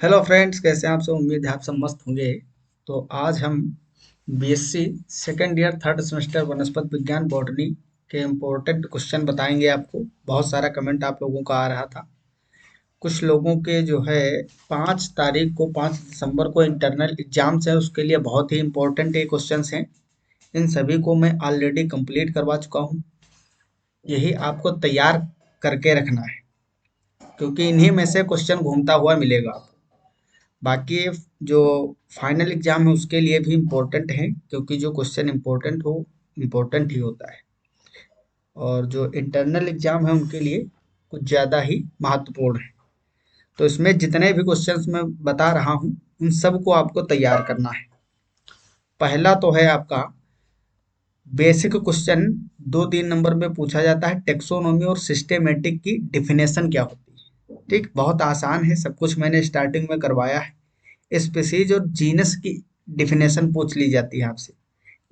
Hello friends, कैसे हैं आप सब। उम्मीद है आप सब मस्त होंगे। तो आज हम BSc second year third semester वनस्पति विज्ञान बॉटनी के इम्पोर्टेंट क्वेश्चन बताएंगे आपको। बहुत सारा कमेंट आप लोगों का आ रहा था। कुछ लोगों के जो है 5 दिसंबर को इंटरनल एग्जाम्स है, उसके लिए बहुत ही इम्पोर्टेंट ये क्वेश्चंस हैं। इन सभी को मैं ऑलरेडी कंप्लीट करवा चुका हूँ। यही आपको तैयार करके रखना है, क्योंकि इन्हीं में से क्वेश्चन घूमता हुआ मिलेगा आपको। बाकी जो फाइनल एग्जाम है उसके लिए भी इम्पोर्टेंट है, क्योंकि जो क्वेश्चन इम्पोर्टेंट हो इम्पोर्टेंट ही होता है। और जो इंटरनल एग्जाम है उनके लिए कुछ ज़्यादा ही महत्वपूर्ण है। तो इसमें जितने भी क्वेश्चंस मैं बता रहा हूँ उन सबको आपको तैयार करना है। पहला तो है आपका बेसिक क्वेश्चन, 2-3 नंबर में पूछा जाता है, टेक्सोनोमी और सिस्टेमेटिक की डिफिनेशन क्या होती है। ठीक, बहुत आसान है, सब कुछ मैंने स्टार्टिंग में करवाया है। स्पीसीज और जीनस की डिफिनेशन पूछ ली जाती है आपसे।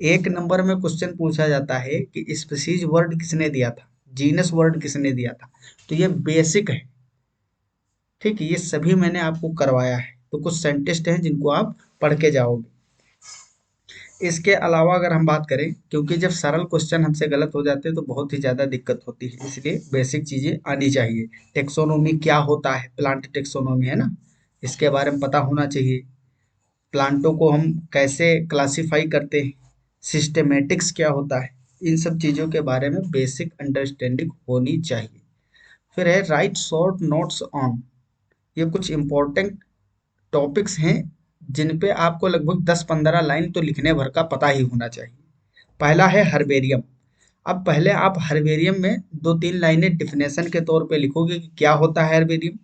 1 नंबर में क्वेश्चन पूछा जाता है कि स्पीसीज वर्ड किसने दिया था, जीनस वर्ड किसने दिया था। तो ये बेसिक है। ठीक है, ये सभी मैंने आपको करवाया है। तो कुछ साइंटिस्ट हैं जिनको आप पढ़ के जाओगे। इसके अलावा अगर हम बात करें, क्योंकि जब सरल क्वेश्चन हमसे गलत हो जाते हैं तो बहुत ही ज़्यादा दिक्कत होती है, इसलिए बेसिक चीज़ें आनी चाहिए। टेक्सोनोमी क्या होता है, प्लांट टेक्सोनोमी है ना, इसके बारे में पता होना चाहिए। प्लांटों को हम कैसे क्लासिफाई करते हैं, सिस्टेमेटिक्स क्या होता है, इन सब चीज़ों के बारे में बेसिक अंडरस्टैंडिंग होनी चाहिए। फिर है राइट शॉर्ट नोट्स ऑन। ये कुछ इंपॉर्टेंट टॉपिक्स हैं जिन पे आपको लगभग 10-15 लाइन तो लिखने भर का पता ही होना चाहिए। पहला है हर्बेरियम। अब पहले आप हर्बेरियम में 2-3 लाइनें डिफिनेशन के तौर पे लिखोगे कि क्या होता है हर्बेरियम।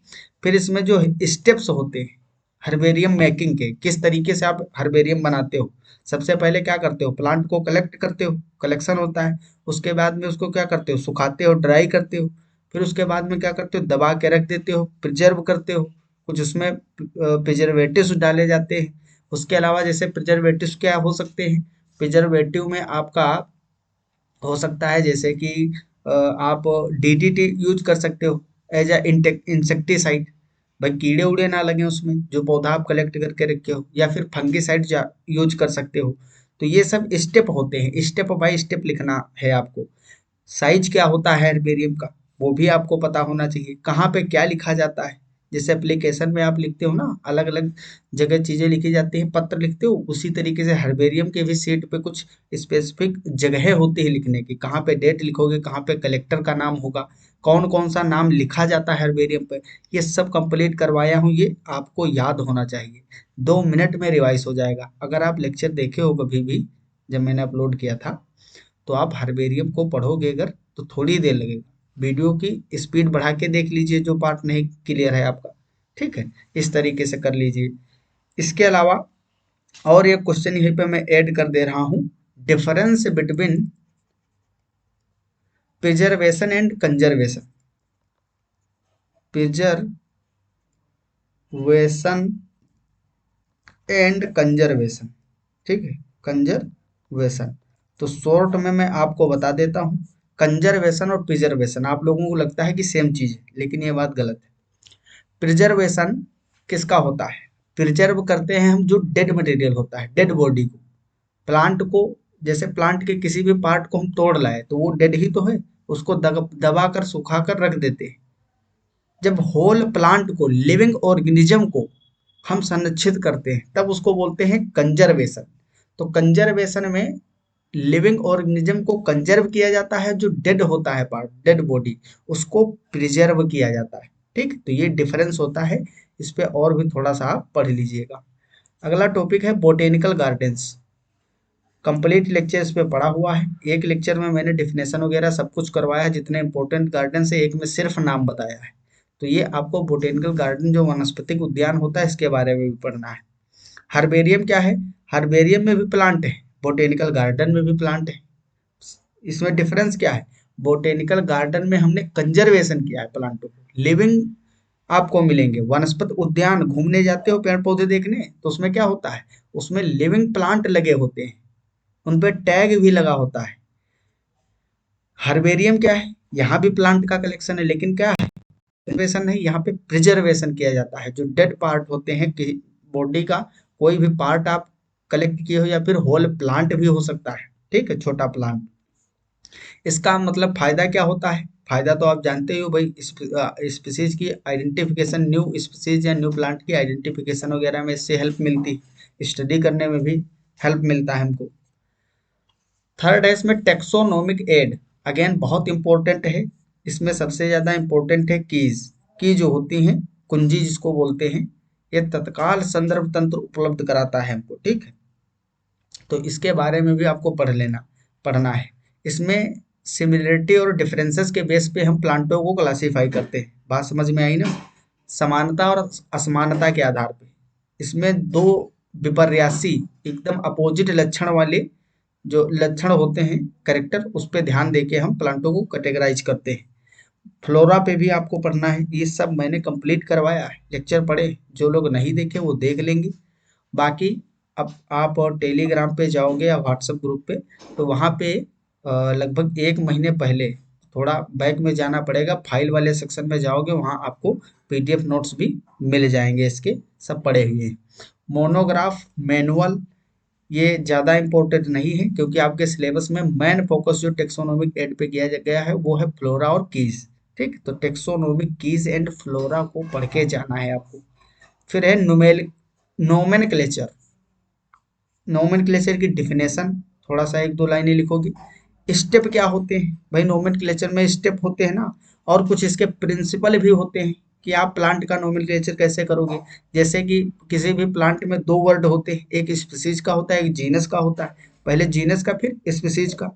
फिर इसमें जो स्टेप्स होते हैं हर्बेरियम मेकिंग के, किस तरीके से आप हर्बेरियम बनाते हो। सबसे पहले क्या करते हो, प्लांट को कलेक्ट करते हो, कलेक्शन होता है। उसके बाद में उसको क्या करते हो, सुखाते हो, ड्राई करते हो। फिर उसके बाद में क्या करते हो, दबा के रख देते हो, प्रिजर्व करते हो। कुछ उसमें प्रिजर्वेटिव्स डाले जाते हैं। उसके अलावा जैसे प्रिजर्वेटिव्स क्या हो सकते हैं, प्रिजर्वेटिव में आपका हो सकता है जैसे कि आप डीडीटी यूज कर सकते हो एज अ इंसेक्टिसाइड। भाई कीड़े उड़े ना लगे उसमें, जो पौधा आप कलेक्ट करके रखे हो, या फिर फंगिसाइड यूज कर सकते हो। तो ये सब स्टेप होते हैं, स्टेप बाय स्टेप लिखना है आपको। साइज क्या होता है हेर्बेरियम का, वो भी आपको पता होना चाहिए। कहाँ पे क्या लिखा जाता है, जैसे एप्लीकेशन में आप लिखते हो ना, अलग अलग जगह चीजें लिखी जाती हैं, पत्र लिखते हो, उसी तरीके से हर्बेरियम के भी सीट पे कुछ स्पेसिफिक जगह होती है लिखने की। कहाँ पे डेट लिखोगे, कहाँ पे कलेक्टर का नाम होगा, कौन कौन सा नाम लिखा जाता है हर्बेरियम पे, ये सब कंप्लीट करवाया हूँ। ये आपको याद होना चाहिए। 2 मिनट में रिवाइज हो जाएगा। अगर आप लेक्चर देखे हो कभी भी, जब मैंने अपलोड किया था, तो आप हर्बेरियम को पढ़ोगे अगर, तो थोड़ी देर लगेगी। वीडियो की स्पीड बढ़ा के देख लीजिए जो पार्ट नहीं क्लियर है आपका। ठीक है, इस तरीके से कर लीजिए। इसके अलावा और एक क्वेश्चन यहीं पे मैं ऐड कर दे रहा हूँ, difference between preservation and conservation. Preservation and conservation. ठीक है, कंजर्वेशन। तो शॉर्ट में मैं आपको बता देता हूँ, कंजर्वेशन और प्रिजर्वेशन आप लोगों को लगता है कि सेम चीज है, लेकिन ये बात गलत है। प्रिजर्वेशन किसका होता है, प्रिजर्व करते हैं हम जो डेड मटेरियल होता है, डेड बॉडी को, प्लांट को। जैसे प्लांट के किसी भी पार्ट को हम तोड़ लाए तो वो डेड ही तो है, उसको दबा कर सुखा कर रख देते हैं। जब होल प्लांट को, लिविंग ऑर्गेनिज्म को हम संरक्षित करते हैं तब उसको बोलते हैं कंजर्वेशन। तो कंजर्वेशन में लिविंग ऑर्गेनिज्म को कंजर्व किया जाता है, जो डेड होता है पार्ट, डेड बॉडी, उसको प्रिजर्व किया जाता है। ठीक, तो ये डिफरेंस होता है। इस पे और भी थोड़ा सा आप पढ़ लीजिएगा। अगला टॉपिक है बोटेनिकल गार्डन्स। कंप्लीट लेक्चर इस पे पढ़ा हुआ है। एक लेक्चर में मैंने डिफिनेशन वगैरह सब कुछ करवाया है, जितने इंपॉर्टेंट गार्डन से एक में सिर्फ नाम बताया है। तो ये आपको बोटेनिकल गार्डन जो वनस्पतिक उद्यान होता है इसके बारे में भी पढ़ना है। हर्बेरियम क्या है, हर्बेरियम में भी प्लांट है, बोटेनिकल गार्डन में भी प्लांट है। इसमें डिफरेंस क्या है, बोटेनिकल गार्डन में हमने कंजर्वेशन किया है प्लांटों को, लिविंग आपको मिलेंगे। वनस्पति उद्यान घूमने जाते हो पेड़ पौधे देखने, तो उसमें क्या होता है, उसमें लिविंग प्लांट लगे होते हैं, उन पे टैग भी लगा होता है। हर्बेरियम क्या है, यहाँ भी प्लांट का कलेक्शन है, लेकिन क्या है, कंजर्वेशन नहीं, यहाँ पे प्रिजर्वेशन किया जाता है। जो डेड पार्ट होते हैं कि बॉडी का कोई भी पार्ट आप कलेक्ट किए हो, या फिर होल प्लांट भी हो सकता है, ठीक है, छोटा प्लांट। इसका मतलब फायदा क्या होता है? फायदा तो आप जानते ही हो भाई, स्पीसीज की आइडेंटिफिकेशन, न्यू स्पीसीज या न्यू प्लांट की आइडेंटिफिकेशन वगैरह में इससे हेल्प मिलती है, स्टडी करने में भी हेल्प मिलता है हमको। थर्ड है इसमें टेक्सोनोमिक एड, अगेन बहुत इंपॉर्टेंट है। इसमें सबसे ज़्यादा इंपॉर्टेंट है कीज। की जो होती हैं, कुंजी जिसको बोलते हैं, ये तत्काल संदर्भ तंत्र उपलब्ध कराता है हमको, ठीक है। तो इसके बारे में भी आपको पढ़ना है। इसमें सिमिलरिटी और डिफरेंसेस के बेस पे हम प्लांटों को क्लासीफाई करते हैं। बात समझ में आई ना? समानता और असमानता के आधार पे इसमें दो विपर्यासी, एकदम अपोजिट लक्षण वाले जो लक्षण होते हैं, कैरेक्टर, उस पे ध्यान देके हम प्लांटों को कैटेगराइज करते हैं। फ्लोरा पे भी आपको पढ़ना है, ये सब मैंने कंप्लीट करवाया है, लेक्चर पढ़े, जो लोग नहीं देखे वो देख लेंगे। बाकी अब आप टेलीग्राम पे जाओगे या व्हाट्सएप ग्रुप पे, तो वहाँ पे लगभग 1 महीने पहले, थोड़ा बैक में जाना पड़ेगा, फाइल वाले सेक्शन में जाओगे, वहाँ आपको पीडीएफ नोट्स भी मिल जाएंगे, इसके सब पढ़े हुए हैं। मोनोग्राफ, मैनुअल, ये ज़्यादा इम्पोर्टेंट नहीं है, क्योंकि आपके सिलेबस में मेन फोकस जो टेक्सोनोमिक एड पे किया गया है वो है फ्लोरा और कीज, ठीक। तो टेक्सोनोमिक कीज एंड फ्लोरा को पढ़ के जाना है आपको। फिर है नोमेनक्लेचर। नोमेनक्लेचर की डिफिनेशन थोड़ा सा 1-2 लाइनें लिखोगे। स्टेप क्या होते हैं भाई? नोमेनक्लेचर में स्टेप होते हैं ना, और कुछ इसके प्रिंसिपल भी होते हैं कि आप प्लांट का नोमेनक्लेचर कैसे करोगे। जैसे कि किसी भी प्लांट में 2 वर्ड होते हैं, एक स्पीसीज का होता है, एक जीनस का होता है। पहले जीनस का, फिर स्पीसीज का।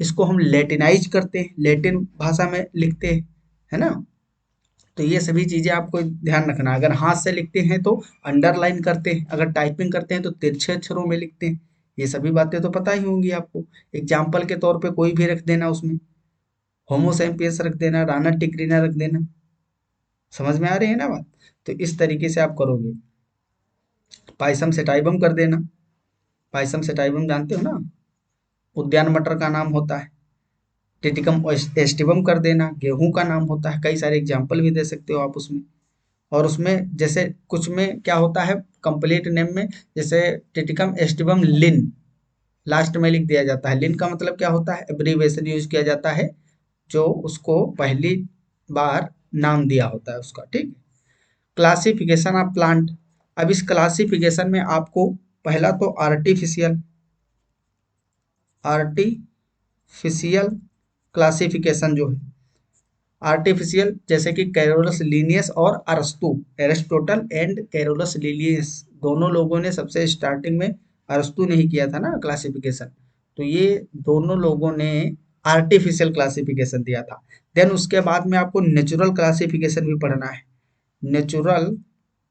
इसको हम लैटिनाइज करते हैं, लैटिन भाषा में लिखते हैं, है ना। तो ये सभी चीज़ें आपको ध्यान रखना। अगर हाथ से लिखते हैं तो अंडरलाइन करते हैं, अगर टाइपिंग करते हैं तो तिरछे अक्षरों में लिखते हैं। ये सभी बातें तो पता ही होंगी आपको। एग्जाम्पल के तौर पे कोई भी रख देना, उसमें होमो सैपियंस रख देना, राना टिग्रिना रख देना। समझ में आ रही है ना बात? तो इस तरीके से आप करोगे। पाइसम सेटाइबम कर देना। पाइसम सेटाइबम जानते हो ना, उद्यान मटर का नाम होता है। टिटिकम एस्टिवम कर देना, गेहूं का नाम होता है। कई सारे एग्जाम्पल भी दे सकते हो आप उसमें। और उसमें जैसे कुछ में क्या होता है कंप्लीट नेम में, जैसे टिटिकम एस्टिवम लिन लास्ट में लिख दिया जाता है। लिन का मतलब क्या होता है? एब्रीवेशन यूज किया जाता है, जो उसको पहली बार नाम दिया होता है उसका, ठीक। Classification of plant. अब इस क्लासिफिकेशन में आपको पहला तो आर्टिफिशियल आर्टिफिशियल क्लासिफिकेशन जो है, आर्टिफिशियल, जैसे कि कैरोलस लीनियस और अरस्तु, एरिस्टोटल एंड कैरोलस लीनियस, दोनों लोगों ने सबसे स्टार्टिंग में, अरस्तु ने ही किया था ना क्लासिफिकेशन। तो ये दोनों लोगों ने आर्टिफिशियल क्लासिफिकेशन दिया था। देन उसके बाद में आपको नेचुरल क्लासिफिकेशन भी पढ़ना है। नेचुरल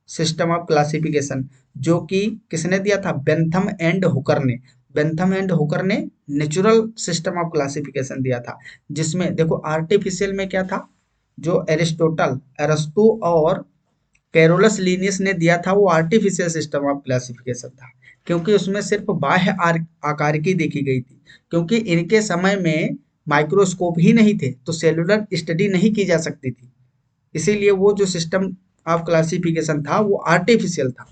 सिस्टम ऑफ क्लासिफिकेशन, जो कि किसने दिया था? बेंथम एंड हुकर ने। बेंथम एंड हुकर ने नेचुरल सिस्टम ऑफ क्लासिफिकेशन दिया था, जिसमें देखो आर्टिफिशियल में क्या था, जो एरिस्टोटल, अरस्तु और कैरोलस लीनियस ने दिया था, वो आर्टिफिशियल सिस्टम ऑफ क्लासिफिकेशन था, क्योंकि उसमें सिर्फ बाह्य आकार की देखी गई थी। क्योंकि इनके समय में माइक्रोस्कोप ही नहीं थे, तो सेलुलर स्टडी नहीं की जा सकती थी। इसीलिए वो जो सिस्टम ऑफ क्लासिफिकेशन था वो आर्टिफिशियल था।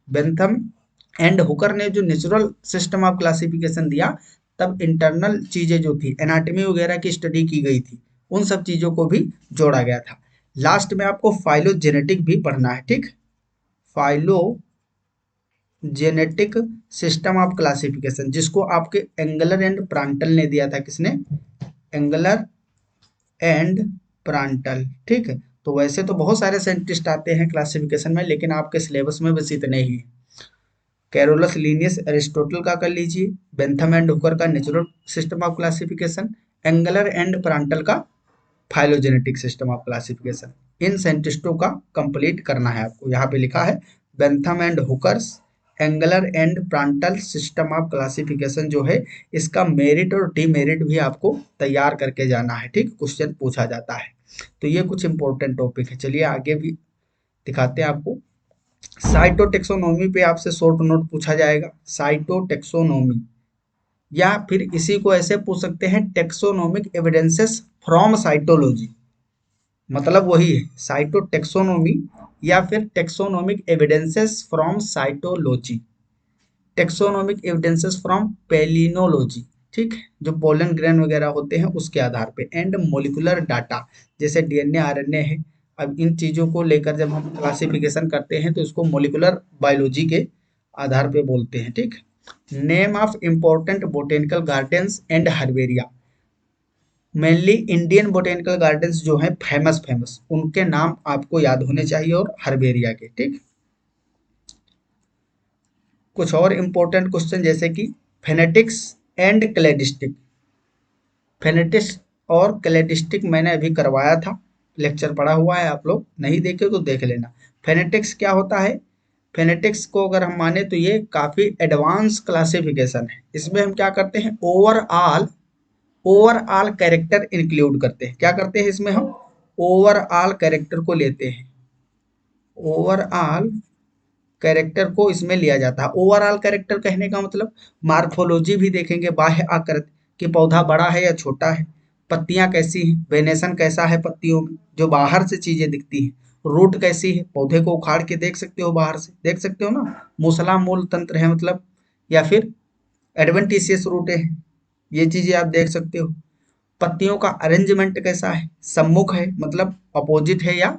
बेंथम एंड हुकर ने जो नेचुरल सिस्टम ऑफ क्लासिफिकेशन दिया, तब इंटरनल चीजें जो थी, एनाटॉमी वगैरह की स्टडी की गई थी, उन सब चीजों को भी जोड़ा गया था। लास्ट में आपको फाइलोजेनेटिक भी पढ़ना है, ठीक। फाइलोजेनेटिक सिस्टम ऑफ क्लासिफिकेशन, जिसको आपके एंगलर एंड प्रांटल ने दिया था। किसने? एंगलर एंड प्रांटल, ठीक है। तो वैसे तो बहुत सारे साइंटिस्ट आते हैं क्लासिफिकेशन में, लेकिन आपके सिलेबस में बस इतने ही। कैरोलस लीनियस एरिस्टोटल का कर लीजिए, बेंथम एंड हुकर का natural system of classification, Engler and Prantl का फाइलोजेनेटिक सिस्टम ऑफ क्लासिफिकेशन। इन साइंटिस्टों का कंप्लीट करना है आपको। यहाँ पे लिखा है Bentham and Hooker's Engler and Prantl system of classification जो है, इसका मेरिट और डीमेरिट भी आपको तैयार करके जाना है, ठीक। क्वेश्चन पूछा जाता है। तो ये कुछ इंपॉर्टेंट टॉपिक है। चलिए आगे भी दिखाते हैं आपको। साइटोटेक्सोनोमी पे आपसे शॉर्ट नोट पूछा जाएगा। साइटोटेक्सोनोमी, या फिर इसी को ऐसे पूछ सकते हैं, टेक्सोनोमिक एविडेंसेस फ्रॉम साइटोलॉजी। मतलब वही है साइटोटेक्सोनोमी या फिर taxonomic evidences from cytology, taxonomic evidences from palynology, ठीक है, जो पोलन ग्रेन वगैरह होते हैं उसके आधार पे, एंड मोलिकुलर डाटा जैसे डीएनए आरएनए है। अब इन चीजों को लेकर जब हम क्लासिफिकेशन करते हैं तो इसको मोलिकुलर बायोलॉजी के आधार पे बोलते हैं, ठीक। Name of important botanical gardens and herbaria, mainly Indian botanical gardens जो हैं फेमस फेमस उनके नाम आपको याद होने चाहिए, और हर्बेरिया के, ठीक। कुछ और इम्पोर्टेंट क्वेश्चन जैसे कि फेनेटिक्स एंड क्लेडिस्टिक, फेनेटिक्स और क्लेडिस्टिक मैंने अभी करवाया था, लेक्चर पढ़ा हुआ है, आप लोग नहीं देखे तो देख लेना। फेनेटिक्स क्या होता है? फेनेटिक्स को अगर हम माने तो ये काफी एडवांस क्लासिफिकेशन है। इसमें हम क्या करते हैं, ओवरऑल ओवरऑल कैरेक्टर इंक्लूड करते हैं। क्या करते हैं इसमें हम, ओवरऑल कैरेक्टर को लेते हैं, ओवरऑल कैरेक्टर को इसमें लिया जाता है। ओवरऑल कैरेक्टर कहने का मतलब मार्फोलॉजी भी देखेंगे, बाह्य आकृति कि पौधा बड़ा है या छोटा है, पत्तियां कैसी हैं, वेनेशन कैसा है पत्तियों में जो बाहर से चीजें दिखती हैं, रूट कैसी है, पौधे को उखाड़ के देख सकते हो, बाहर से देख सकते हो ना, मूसला मूल तंत्र है मतलब, या फिर एडवेंटिशियस रूट है, ये चीजें आप देख सकते हो। पत्तियों का अरेंजमेंट कैसा है, सम्मुख है मतलब अपोजिट है या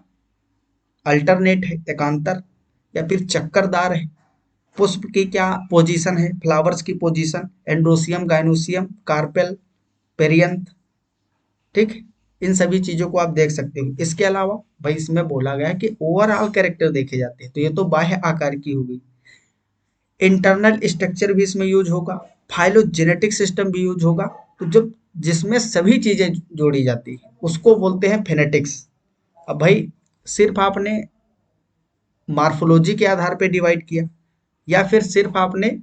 अल्टरनेट है, एकांतर, या फिर चक्करदार है। पुष्प की क्या पोजीशन है, फ्लावर्स की position, androecium, gynoecium, carpel, perianth, ठीक। इन सभी चीजों को आप देख सकते हो। इसके अलावा भाई इसमें बोला गया है कि ओवरऑल कैरेक्टर देखे जाते हैं, तो ये तो बाह्य आकार की हो गई। इंटरनल स्ट्रक्चर भी इसमें यूज होगा, फाइलोजेनेटिक सिस्टम भी यूज होगा। तो जब जिसमें सभी चीजें जोड़ी जाती है उसको बोलते हैं फेनेटिक्स। अब भाई सिर्फ आपने मार्फोलॉजी के आधार पे डिवाइड किया या फिर सिर्फ आपने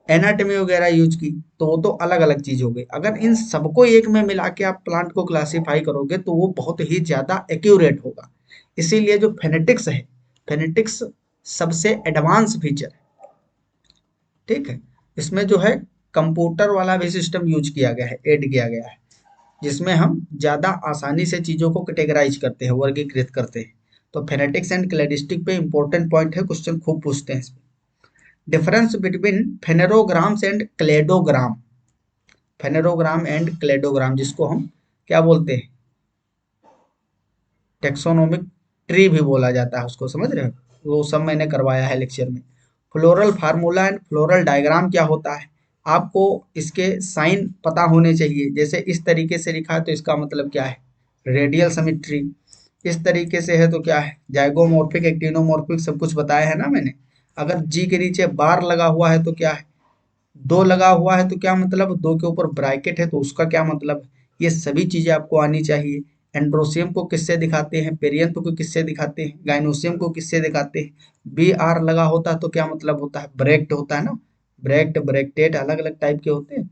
एनाटॉमी वगैरह यूज की तो वो तो अलग अलग चीज हो गई। अगर इन सबको एक में मिला के आप प्लांट को क्लासिफाई करोगे तो वो बहुत ही ज्यादा एक्यूरेट होगा। इसीलिए जो फेनेटिक्स है, फेनेटिक्स सबसे एडवांस फीचर है, ठीक है। इसमें जो है कंप्यूटर वाला भी सिस्टम यूज किया गया है, ऐड किया गया है, जिसमें हम ज्यादा आसानी से चीजों को कैटेगराइज करते हैं, वर्गीकृत करते हैं। तो फेनेटिक्स एंड क्लेडिस्टिक पे इंपॉर्टेंट पॉइंट है, क्वेश्चन खूब पूछते हैं इसमें। Difference between phenograms and cladogram, phenogram and cladogram जिसको हम क्या बोलते हैं, टेक्सोनोमिक ट्री भी बोला जाता है उसको, समझ रहे हो, वो सब मैंने करवाया है लेक्चर में। Floral formula and floral diagram क्या होता है, आपको इसके साइन पता होने चाहिए। जैसे इस तरीके से लिखा है तो इसका मतलब क्या है, रेडियल सिमेट्री। इस तरीके से है तो क्या है, जाइगोमॉर्फिक, एक्टिनोमॉर्फिक, सब कुछ बताया है ना मैंने। अगर जी के नीचे बार लगा हुआ है तो क्या है, दो लगा हुआ है तो क्या मतलब, दो के ऊपर ब्रैकेट है तो उसका क्या मतलब। ये सभी चीजें आपको आनी चाहिए। एंड्रोसियम को किससे दिखाते हैं, पेरियंथ को किससे दिखाते हैं, गाइनोसियम को किससे दिखाते हैं। बी आर लगा होता है तो क्या मतलब होता है, ब्रैक्ट होता है ना, ब्रैक्ट, ब्रैक्टेड, अलग अलग टाइप के होते हैं।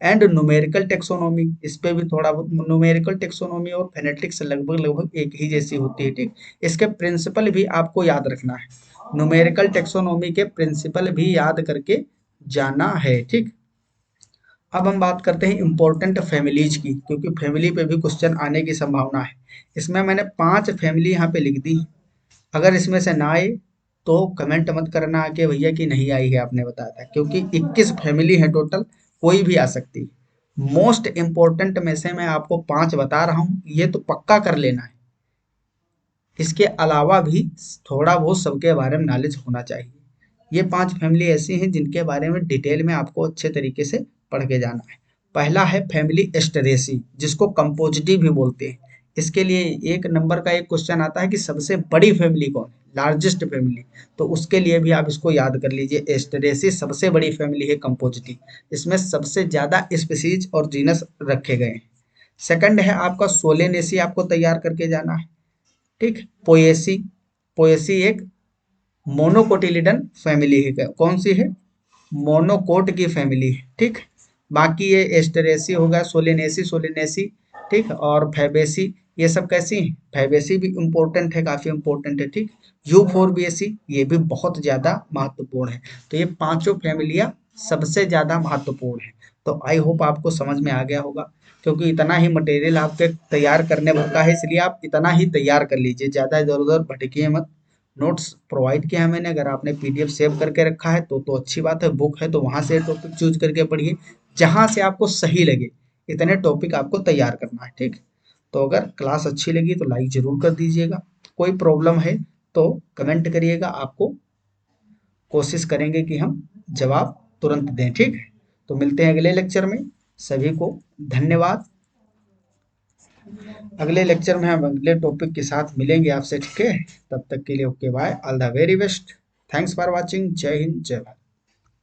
एंड न्यूमेरिकल टेक्सोनोमी, इस पे भी थोड़ा बहुत, न्यूमेरिकल टेक्सोनोमी और फेनेटिक्स लगभग लगभग एक ही जैसी होती है, ठीक। इसके प्रिंसिपल भी आपको याद रखना है, न्यूमेरिकल टेक्सोनोमी के प्रिंसिपल भी याद करके जाना है, ठीक। अब हम बात करते हैं इंपॉर्टेंट फैमिलीज की, क्योंकि फैमिली पे भी क्वेश्चन आने की संभावना है। इसमें मैंने 5 फैमिली यहाँ पे लिख दी। अगर इसमें से ना आए तो कमेंट मत करना आके भैया कि नहीं आई है आपने बताया था, क्योंकि 21 फैमिली है टोटल, कोई भी आ सकती है। मोस्ट इंपॉर्टेंट में से मैं आपको 5 बता रहा हूँ, ये तो पक्का कर लेना है। इसके अलावा भी थोड़ा बहुत सबके बारे में नॉलेज होना चाहिए। ये 5 फैमिली ऐसी हैं जिनके बारे में डिटेल में आपको अच्छे तरीके से पढ़ के जाना है। पहला है फैमिली एस्टेरेसी, जिसको कंपोजिटी भी बोलते हैं। इसके लिए एक नंबर का एक क्वेश्चन आता है कि सबसे बड़ी फैमिली कौन है, लार्जेस्ट फैमिली। तो उसके लिए भी आप इसको याद कर लीजिए, एस्टेरेसी सबसे बड़ी फैमिली है कंपोजिटी। इसमें सबसे ज्यादा स्पीसीज और जीनस रखे गए हैं। सेकंड है आपका सोलेनेसी, आपको तैयार करके जाना है, ठीक। पोएसी, पोएसी एक मोनोकोटिलिडन फैमिली है, कौन सी है, मोनोकोट की फैमिली है, ठीक। बाकी ये एस्टेरेसी हो गया, सोलिनेसी, सोलिनेसी, ठीक, और फैबेसी, ये सब कैसी हैं, फैबेसी भी इंपॉर्टेंट है, काफी इंपॉर्टेंट है, ठीक। यूफोरबिएसी ये भी बहुत ज्यादा महत्वपूर्ण है। तो ये पांचों फैमिलियां सबसे ज्यादा महत्वपूर्ण है। तो आई होप आपको समझ में आ गया होगा, क्योंकि इतना ही मटेरियल आपके तैयार करने भर का है, इसलिए आप इतना ही तैयार कर लीजिए, ज़्यादा इधर उधर भटकिए मत। नोट्स प्रोवाइड किया है मैंने, अगर आपने पीडीएफ सेव करके रखा है तो अच्छी बात है, बुक है तो वहाँ से टॉपिक चूज करके पढ़िए, जहाँ से आपको सही लगे इतने टॉपिक आपको तैयार करना है, ठीक। तो अगर क्लास अच्छी लगी तो लाइक जरूर कर दीजिएगा, कोई प्रॉब्लम है तो कमेंट करिएगा, आपको कोशिश करेंगे कि हम जवाब तुरंत दें, ठीक है। तो मिलते हैं अगले लेक्चर में, सभी को धन्यवाद। अगले लेक्चर में हम अगले टॉपिक के साथ मिलेंगे आपसे, ठीक है। तब तक के लिए okay bye, all the very best, thanks for watching, Jai Hind जय भारत।